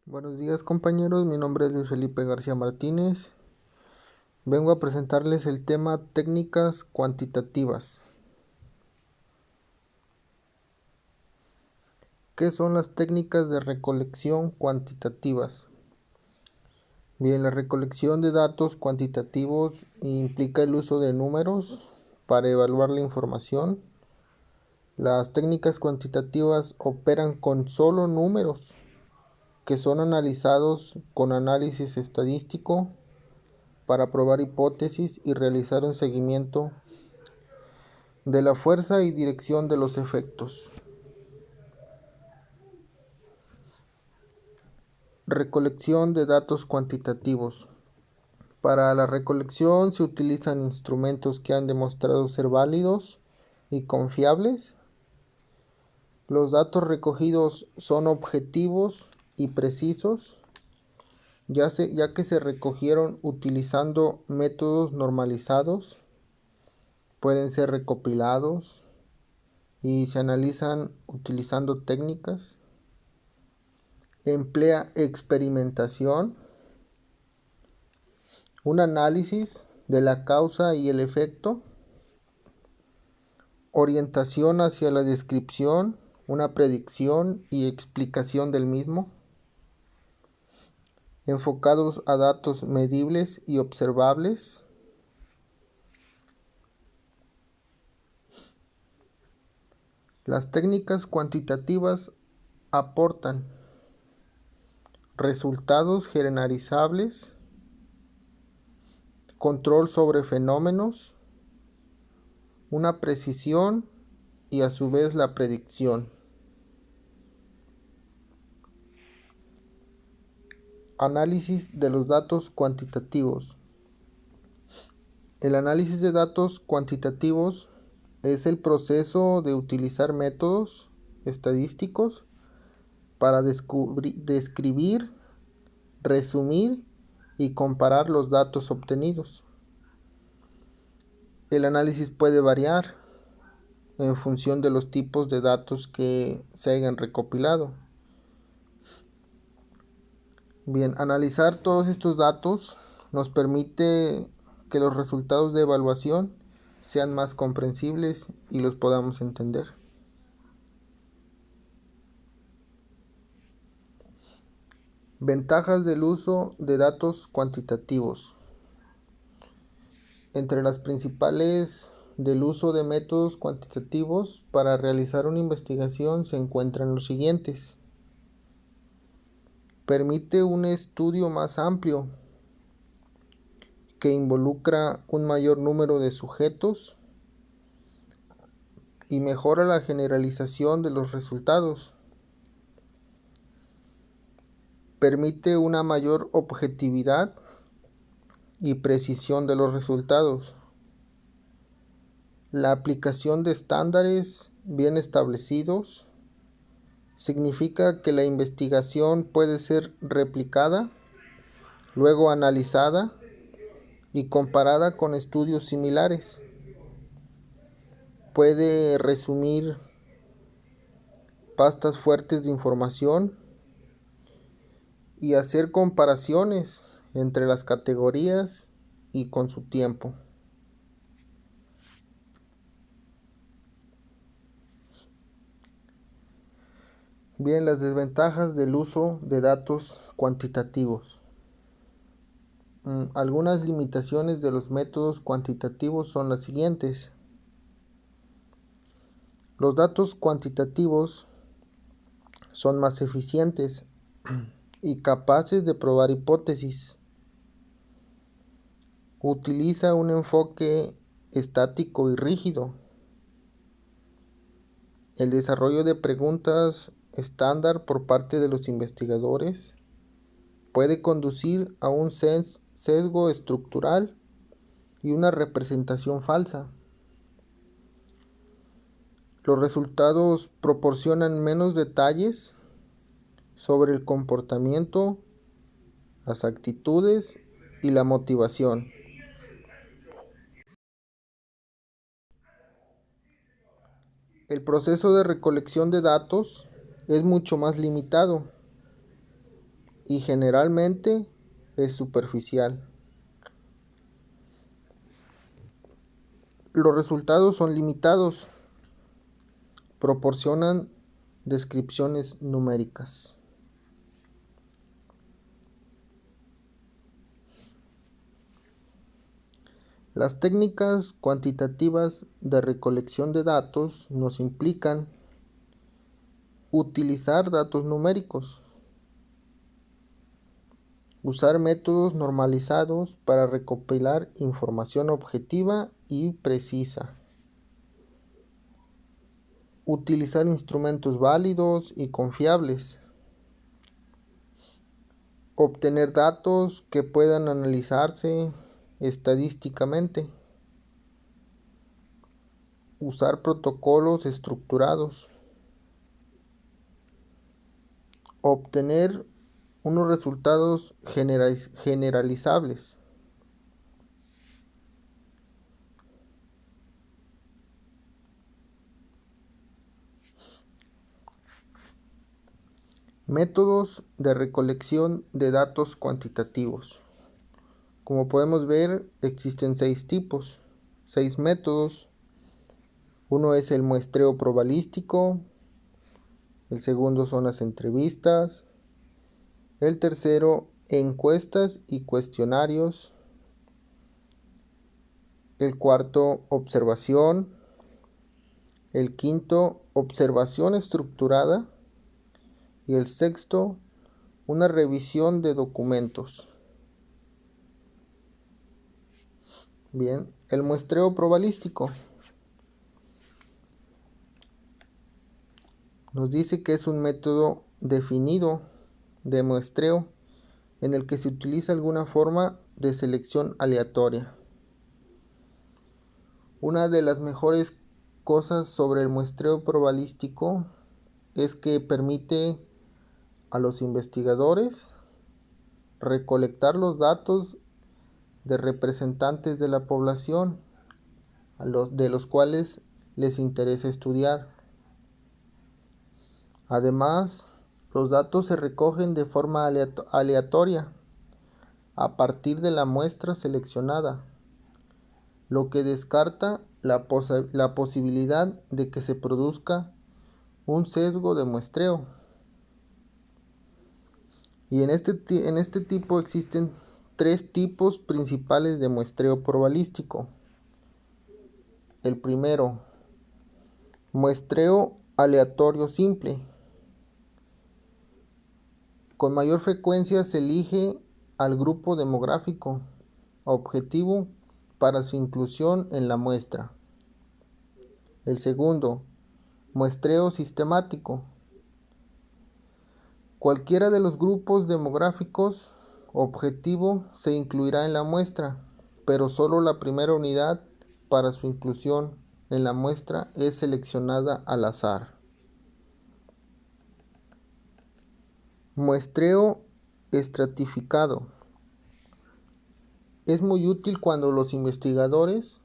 Buenos días compañeros, mi nombre es Luis Felipe García Martínez. Vengo a presentarles el tema técnicas cuantitativas. ¿Qué son las técnicas de recolección cuantitativas? Bien, la recolección de datos cuantitativos implica el uso de números para evaluar la información. Las técnicas cuantitativas operan con solo números que son analizados con análisis estadístico para probar hipótesis y realizar un seguimiento de la fuerza y dirección de los efectos. Recolección de datos cuantitativos. Para la recolección se utilizan instrumentos que han demostrado ser válidos y confiables. Los datos recogidos son objetivos y precisos, ya que se recogieron utilizando métodos normalizados, pueden ser recopilados y se analizan utilizando técnicas. Emplea experimentación, un análisis de la causa y el efecto, orientación hacia la descripción, una predicción y explicación del mismo, enfocados a datos medibles y observables. Las técnicas cuantitativas aportan resultados generalizables, control sobre fenómenos, una precisión y a su vez la predicción. Análisis de los datos cuantitativos. El análisis de datos cuantitativos es el proceso de utilizar métodos estadísticos para describir, resumir y comparar los datos obtenidos. El análisis puede variar en función de los tipos de datos que se hayan recopilado. Bien, analizar todos estos datos nos permite que los resultados de evaluación sean más comprensibles y los podamos entender. Ventajas del uso de datos cuantitativos. Entre las principales del uso de métodos cuantitativos para realizar una investigación se encuentran los siguientes. Permite un estudio más amplio que involucra un mayor número de sujetos y mejora la generalización de los resultados. Permite una mayor objetividad y precisión de los resultados. La aplicación de estándares bien establecidos significa que la investigación puede ser replicada, luego analizada y comparada con estudios similares. Puede resumir pastas fuertes de información y hacer comparaciones entre las categorías y con su tiempo. Bien, las desventajas del uso de datos cuantitativos. Algunas limitaciones de los métodos cuantitativos son las siguientes. Los datos cuantitativos son más eficientes y capaces de probar hipótesis. Utiliza un enfoque estático y rígido. El desarrollo de preguntas estándar por parte de los investigadores puede conducir a un sesgo estructural y una representación falsa. Los resultados proporcionan menos detalles sobre el comportamiento, las actitudes y la motivación. El proceso de recolección de datos es mucho más limitado y generalmente es superficial. Los resultados son limitados, proporcionan descripciones numéricas. Las técnicas cuantitativas de recolección de datos nos implican utilizar datos numéricos, usar métodos normalizados para recopilar información objetiva y precisa, utilizar instrumentos válidos y confiables, obtener datos que puedan analizarse estadísticamente, usar protocolos estructurados, obtener unos resultados generalizables. Métodos de recolección de datos cuantitativos. Como podemos ver, existen 6 tipos, 6 métodos. Uno es el muestreo probabilístico, el segundo son las entrevistas, el tercero, encuestas y cuestionarios, el cuarto, observación, el quinto, observación estructurada y el sexto, una revisión de documentos. Bien, el muestreo probabilístico nos dice que es un método definido de muestreo en el que se utiliza alguna forma de selección aleatoria. Una de las mejores cosas sobre el muestreo probabilístico es que permite a los investigadores recolectar los datos de representantes de la población de los cuales les interesa estudiar. Además, los datos se recogen de forma aleatoria a partir de la muestra seleccionada, lo que descarta la posibilidad de que se produzca un sesgo de muestreo. Y en este tipo existen 3 tipos principales de muestreo probabilístico. El primero, muestreo aleatorio simple. Con mayor frecuencia se elige al grupo demográfico objetivo para su inclusión en la muestra. El segundo, muestreo sistemático. Cualquiera de los grupos demográficos objetivo se incluirá en la muestra, pero solo la primera unidad para su inclusión en la muestra es seleccionada al azar. Muestreo estratificado. Es muy útil cuando los investigadores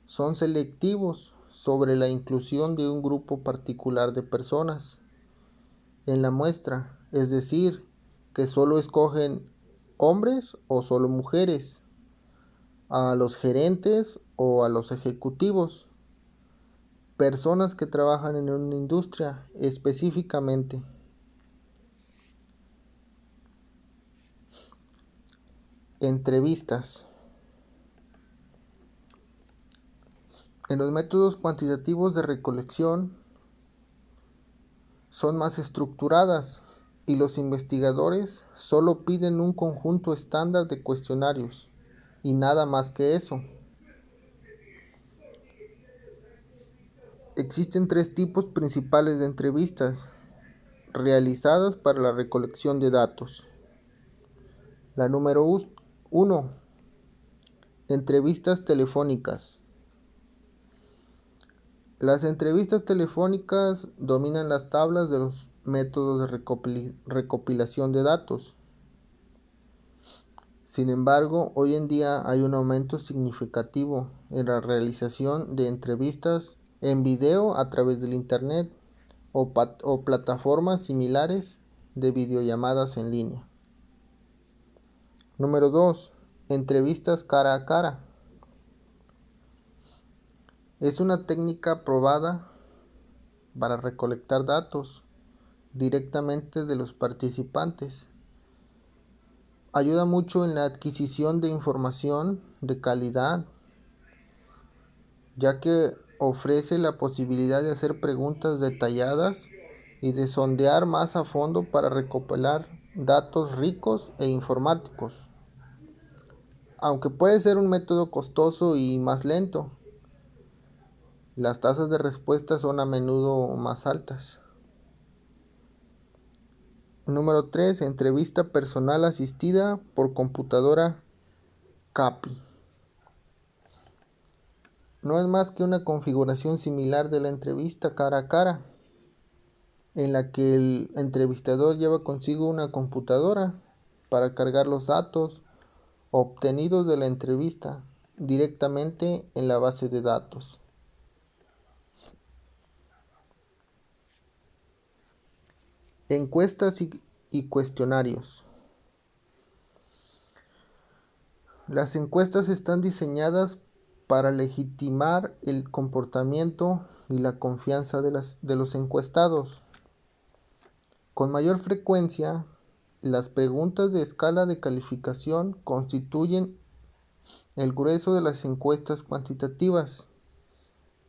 son selectivos sobre la inclusión de un grupo particular de personas en la muestra, es decir, que solo escogen hombres o solo mujeres, a los gerentes o a los ejecutivos, personas que trabajan en una industria específicamente. Entrevistas. En los métodos cuantitativos de recolección son más estructuradas y los investigadores solo piden un conjunto estándar de cuestionarios y nada más que eso. Existen 3 tipos principales de entrevistas realizadas para la recolección de datos. La número 1, entrevistas telefónicas. Las entrevistas telefónicas dominan las tablas de los métodos de recopilación de datos. Sin embargo, hoy en día hay un aumento significativo en la realización de entrevistas en video a través del Internet o plataformas similares de videollamadas en línea. Número 2. Entrevistas cara a cara. Es una técnica probada para recolectar datos directamente de los participantes. Ayuda mucho en la adquisición de información de calidad, ya que ofrece la posibilidad de hacer preguntas detalladas y de sondear más a fondo para recopilar datos ricos e informáticos. Aunque puede ser un método costoso y más lento, las tasas de respuesta son a menudo más altas. Número 3. Entrevista personal asistida por computadora CAPI. No es más que una configuración similar de la entrevista cara a cara, en la que el entrevistador lleva consigo una computadora para cargar los datos obtenidos de la entrevista directamente en la base de datos. Encuestas y cuestionarios. Las encuestas están diseñadas para legitimar el comportamiento y la confianza de los encuestados. Con mayor frecuencia, las preguntas de escala de calificación constituyen el grueso de las encuestas cuantitativas,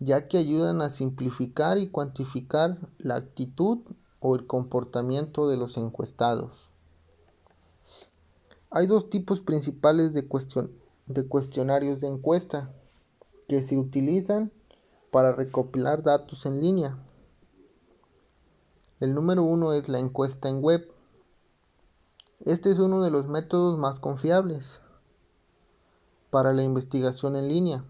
ya que ayudan a simplificar y cuantificar la actitud o el comportamiento de los encuestados. Hay dos tipos principales de cuestionarios de encuesta que se utilizan para recopilar datos en línea. El número 1 es la encuesta en web. Este es uno de los métodos más confiables para la investigación en línea.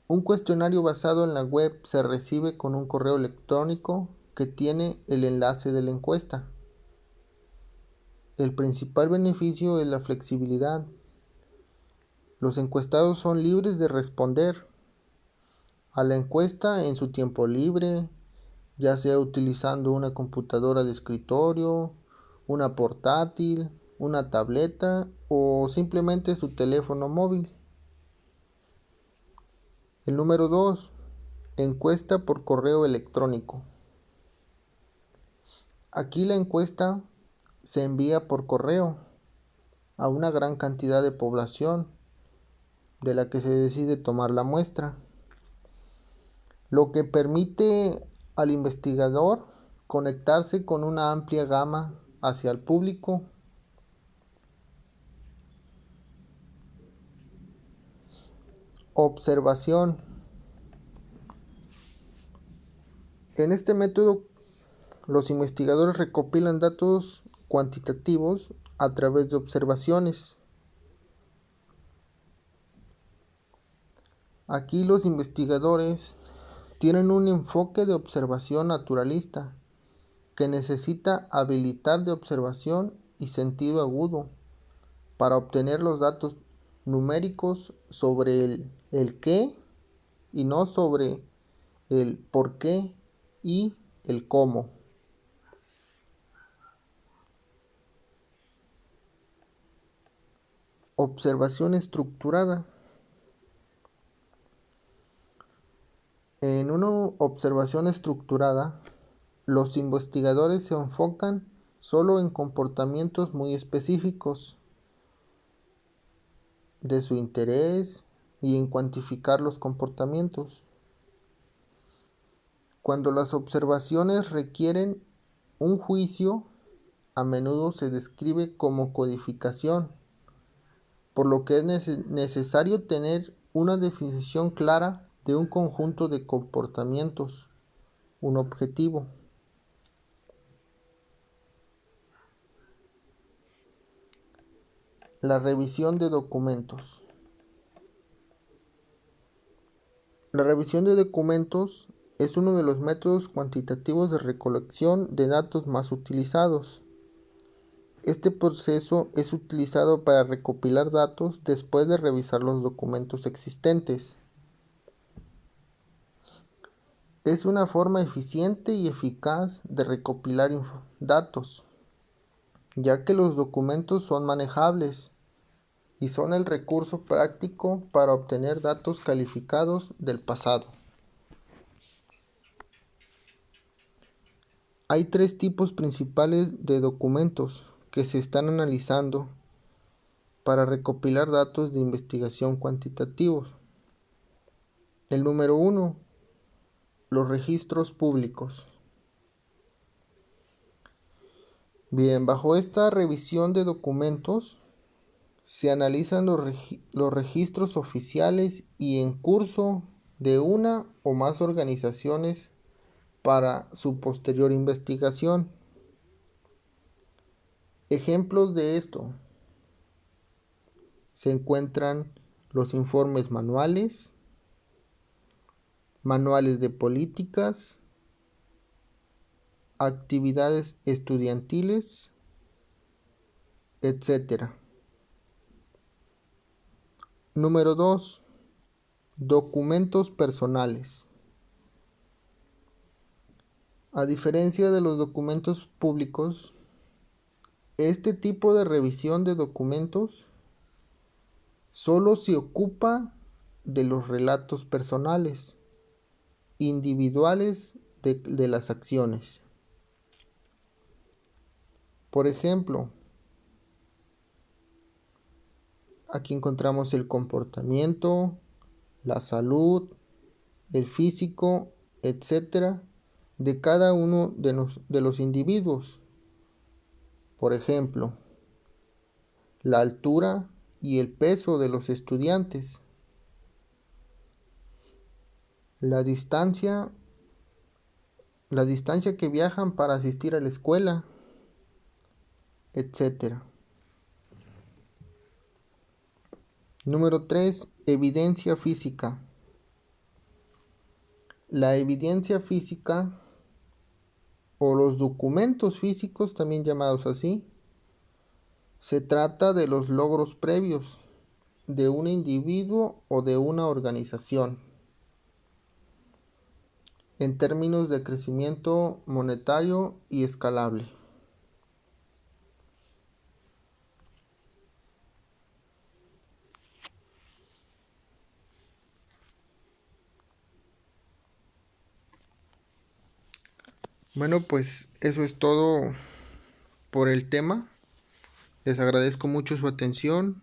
Un cuestionario basado en la web se recibe con un correo electrónico que tiene el enlace de la encuesta. El principal beneficio es la flexibilidad. Los encuestados son libres de responder a la encuesta en su tiempo libre, ya sea utilizando una computadora de escritorio, una portátil, una tableta o simplemente su teléfono móvil. El número 2. Encuesta por correo electrónico. Aquí la encuesta se envía por correo a una gran cantidad de población de la que se decide tomar la muestra, lo que permite al investigador conectarse con una amplia gama hacia el público. Observación. En este método, los investigadores recopilan datos cuantitativos a través de observaciones. Aquí los investigadores tienen un enfoque de observación naturalista que necesita habilidad de observación y sentido agudo para obtener los datos numéricos sobre el qué y no sobre el por qué y el cómo. Observación estructurada. En una observación estructurada, los investigadores se enfocan solo en comportamientos muy específicos de su interés y en cuantificar los comportamientos. Cuando las observaciones requieren un juicio, a menudo se describe como codificación, por lo que es necesario tener una definición clara de un conjunto de comportamientos, un objetivo. La revisión de documentos. La revisión de documentos es uno de los métodos cuantitativos de recolección de datos más utilizados. Este proceso es utilizado para recopilar datos después de revisar los documentos existentes. Es una forma eficiente y eficaz de recopilar datos, ya que los documentos son manejables y son el recurso práctico para obtener datos calificados del pasado. Hay tres tipos principales de documentos que se están analizando para recopilar datos de investigación cuantitativos. El número 1, los registros públicos. Bien, bajo esta revisión de documentos se analizan los registros oficiales y en curso de una o más organizaciones para su posterior investigación. Ejemplos de esto se encuentran los informes manuales, manuales de políticas, actividades estudiantiles, etc. Número 2. Documentos personales. A diferencia de los documentos públicos, este tipo de revisión de documentos solo se ocupa de los relatos personales, individuales de las acciones. Por ejemplo, aquí encontramos el comportamiento, la salud, el físico, etc. de cada uno de los individuos. Por ejemplo, la altura y el peso de los estudiantes, la distancia que viajan para asistir a la escuela, etc. Número 3. Evidencia física. La evidencia física o los documentos físicos, también llamados así, se trata de los logros previos de un individuo o de una organización en términos de crecimiento monetario y escalable. Bueno, pues eso es todo por el tema. Les agradezco mucho su atención